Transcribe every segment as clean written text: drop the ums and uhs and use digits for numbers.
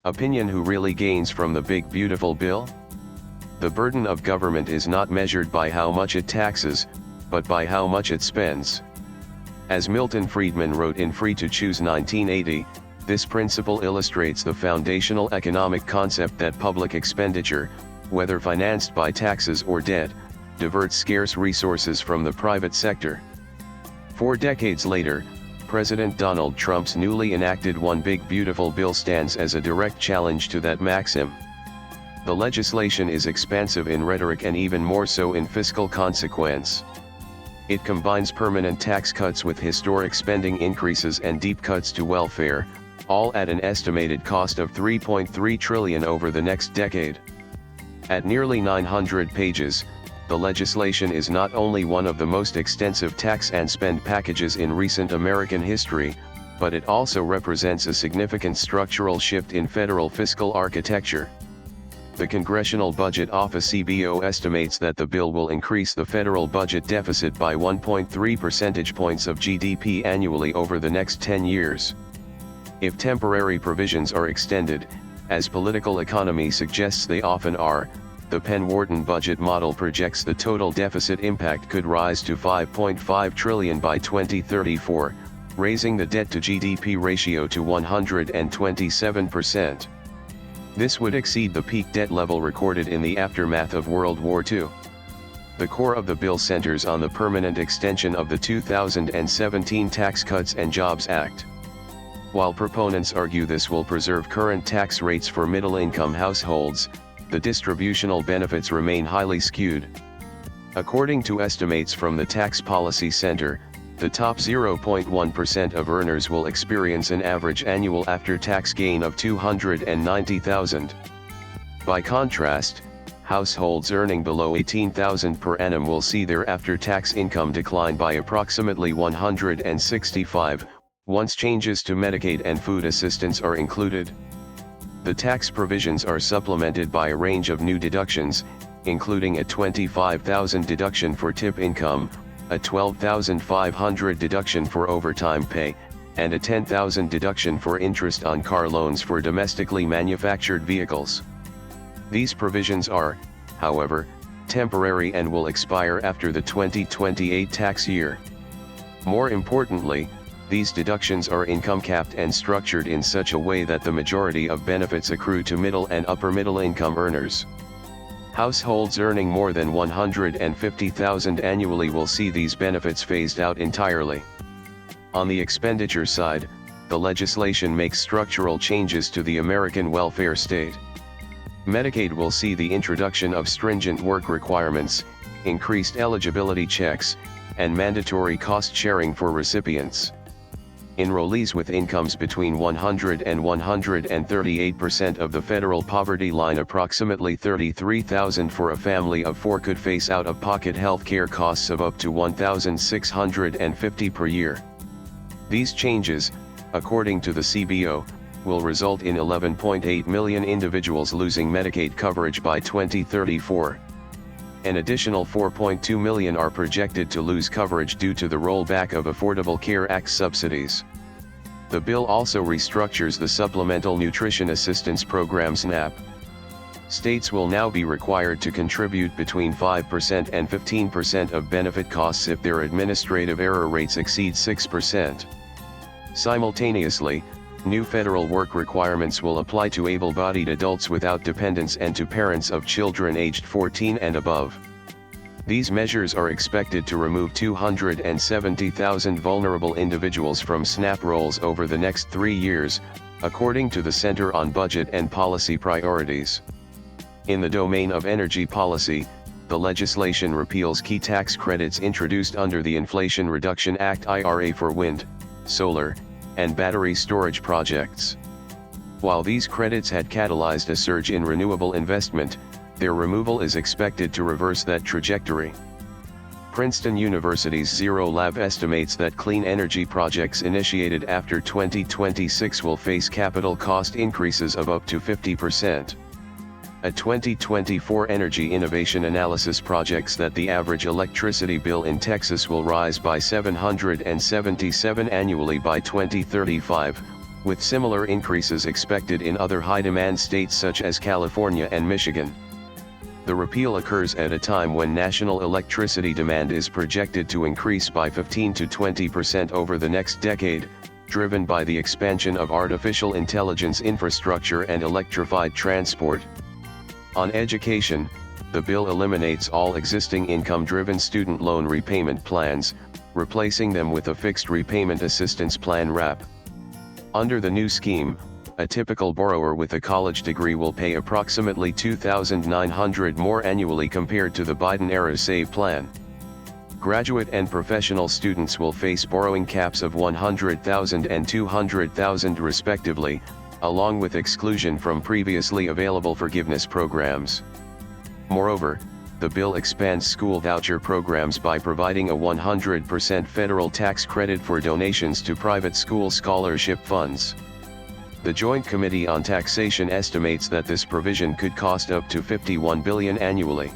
Opinion: who really gains from the big beautiful bill? The burden of government is not measured by how much it taxes, but by how much it spends. As Milton Friedman wrote in Free to Choose 1980, this principle illustrates the foundational economic concept that public expenditure, whether financed by taxes or debt, diverts scarce resources from the private sector. 4 decades later, President Donald Trump's newly enacted One Big Beautiful Bill stands as a direct challenge to that maxim. The legislation is expansive in rhetoric and even more so in fiscal consequence. It combines permanent tax cuts with historic spending increases and deep cuts to welfare, all at an estimated cost of $3.3 trillion over the next decade. At nearly 900 pages, the legislation is not only one of the most extensive tax and spend packages in recent American history, but it also represents a significant structural shift in federal fiscal architecture. The Congressional Budget Office (CBO) estimates that the bill will increase the federal budget deficit by 1.3 percentage points of GDP annually over the next 10 years. If temporary provisions are extended, as political economy suggests they often are, the Penn-Wharton budget model projects the total deficit impact could rise to $5.5 trillion by 2034, raising the debt-to-GDP ratio to 127%. This would exceed the peak debt level recorded in the aftermath of World War II. The core of the bill centers on the permanent extension of the 2017 Tax Cuts and Jobs Act. While proponents argue this will preserve current tax rates for middle-income households, the distributional benefits remain highly skewed. According to estimates from the Tax Policy Center, the top 0.1% of earners will experience an average annual after-tax gain of $290,000. By contrast, households earning below $18,000 per annum will see their after-tax income decline by approximately $165,000, once changes to Medicaid and food assistance are included. The tax provisions are supplemented by a range of new deductions, including a $25,000 deduction for tip income, a $12,500 deduction for overtime pay, and a $10,000 deduction for interest on car loans for domestically manufactured vehicles. These provisions are, however, temporary and will expire after the 2028 tax year. More importantly, these deductions are income capped and structured in such a way that the majority of benefits accrue to middle and upper middle income earners. Households earning more than $150,000 annually will see these benefits phased out entirely. On the expenditure side, the legislation makes structural changes to the American welfare state. Medicaid will see the introduction of stringent work requirements, increased eligibility checks, and mandatory cost sharing for recipients. Enrollees with incomes between 100 and 138% of the federal poverty line, approximately $33,000 for a family of 4, could face out-of-pocket health care costs of up to $1,650 per year. These changes, according to the CBO, will result in 11.8 million individuals losing Medicaid coverage by 2034. An additional 4.2 million are projected to lose coverage due to the rollback of Affordable Care Act subsidies. The bill also restructures the Supplemental Nutrition Assistance Program (SNAP). States will now be required to contribute between 5% and 15% of benefit costs if their administrative error rates exceed 6%. Simultaneously, new federal work requirements will apply to able-bodied adults without dependents and to parents of children aged 14 and above. These measures are expected to remove 270,000 vulnerable individuals from SNAP rolls over the next 3 years, according to the Center on Budget and Policy Priorities. In the domain of energy policy, the legislation repeals key tax credits introduced under the Inflation Reduction Act (IRA) for wind, solar, and battery storage projects. While these credits had catalyzed a surge in renewable investment, their removal is expected to reverse that trajectory. Princeton University's Zero Lab estimates that clean energy projects initiated after 2026 will face capital cost increases of up to 50%. A 2024 Energy Innovation Analysis projects that the average electricity bill in Texas will rise by $777 annually by 2035, with similar increases expected in other high-demand states such as California and Michigan. The repeal occurs at a time when national electricity demand is projected to increase by 15 to 20% over the next decade, driven by the expansion of artificial intelligence infrastructure and electrified transport. On education, the bill eliminates all existing income-driven student loan repayment plans, replacing them with a fixed repayment assistance plan RAP. Under the new scheme, a typical borrower with a college degree will pay approximately $2,900 more annually compared to the Biden-era SAVE plan. Graduate and professional students will face borrowing caps of $100,000 and $200,000 respectively, along with exclusion from previously available forgiveness programs. Moreover, the bill expands school voucher programs by providing a 100% federal tax credit for donations to private school scholarship funds. The Joint Committee on Taxation estimates that this provision could cost up to $51 billion annually.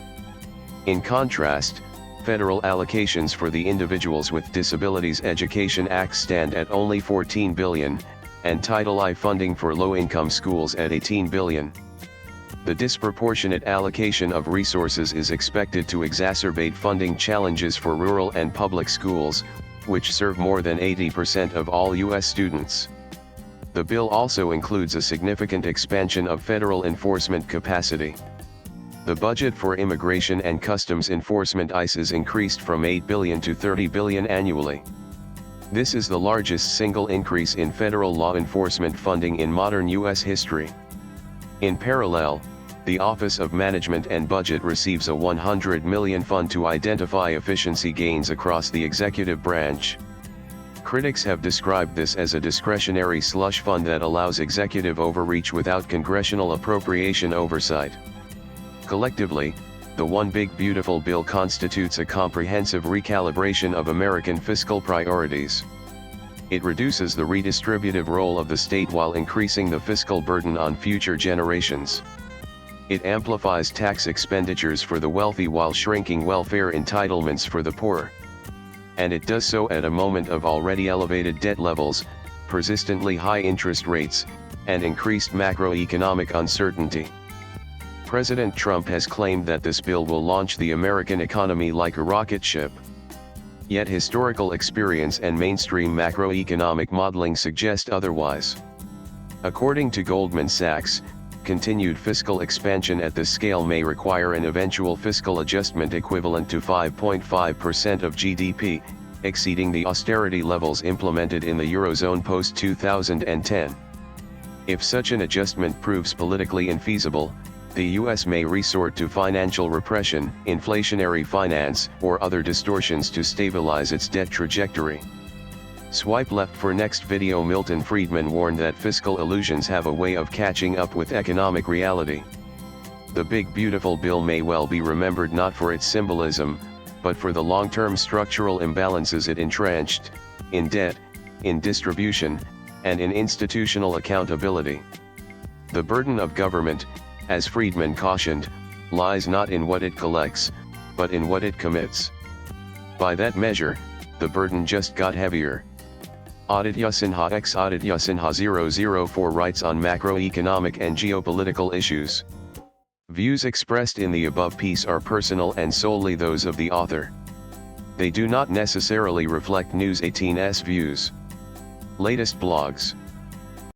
In contrast, federal allocations for the Individuals with Disabilities Education Act stand at only $14 billion, and Title I funding for low-income schools at $18 billion. The disproportionate allocation of resources is expected to exacerbate funding challenges for rural and public schools, which serve more than 80% of all U.S. students. The bill also includes a significant expansion of federal enforcement capacity. The budget for Immigration and Customs Enforcement ICE is increased from $8 billion to $30 billion annually. This is the largest single increase in federal law enforcement funding in modern U.S. history. In parallel, the Office of Management and Budget receives a $100 million fund to identify efficiency gains across the executive branch. Critics have described this as a discretionary slush fund that allows executive overreach without congressional appropriation oversight. Collectively, the One Big Beautiful Bill constitutes a comprehensive recalibration of American fiscal priorities. It reduces the redistributive role of the state while increasing the fiscal burden on future generations. It amplifies tax expenditures for the wealthy while shrinking welfare entitlements for the poor. And it does so at a moment of already elevated debt levels, persistently high interest rates, and increased macroeconomic uncertainty. President Trump has claimed that this bill will launch the American economy like a rocket ship. Yet historical experience and mainstream macroeconomic modeling suggest otherwise. According to Goldman Sachs, continued fiscal expansion at this scale may require an eventual fiscal adjustment equivalent to 5.5% of GDP, exceeding the austerity levels implemented in the Eurozone post-2010. If such an adjustment proves politically infeasible, the U.S. may resort to financial repression, inflationary finance, or other distortions to stabilize its debt trajectory. Swipe left for next video. Milton Friedman warned that fiscal illusions have a way of catching up with economic reality. The Big Beautiful Bill may well be remembered not for its symbolism, but for the long-term structural imbalances it entrenched, in debt, in distribution, and in institutional accountability. The burden of government, as Friedman cautioned, lies not in what it collects, but in what it commits. By that measure, the burden just got heavier. Aditya Sinha x Aditya Sinha 004 writes on macroeconomic and geopolitical issues. Views expressed in the above piece are personal and solely those of the author. They do not necessarily reflect News 18's views. Latest blogs.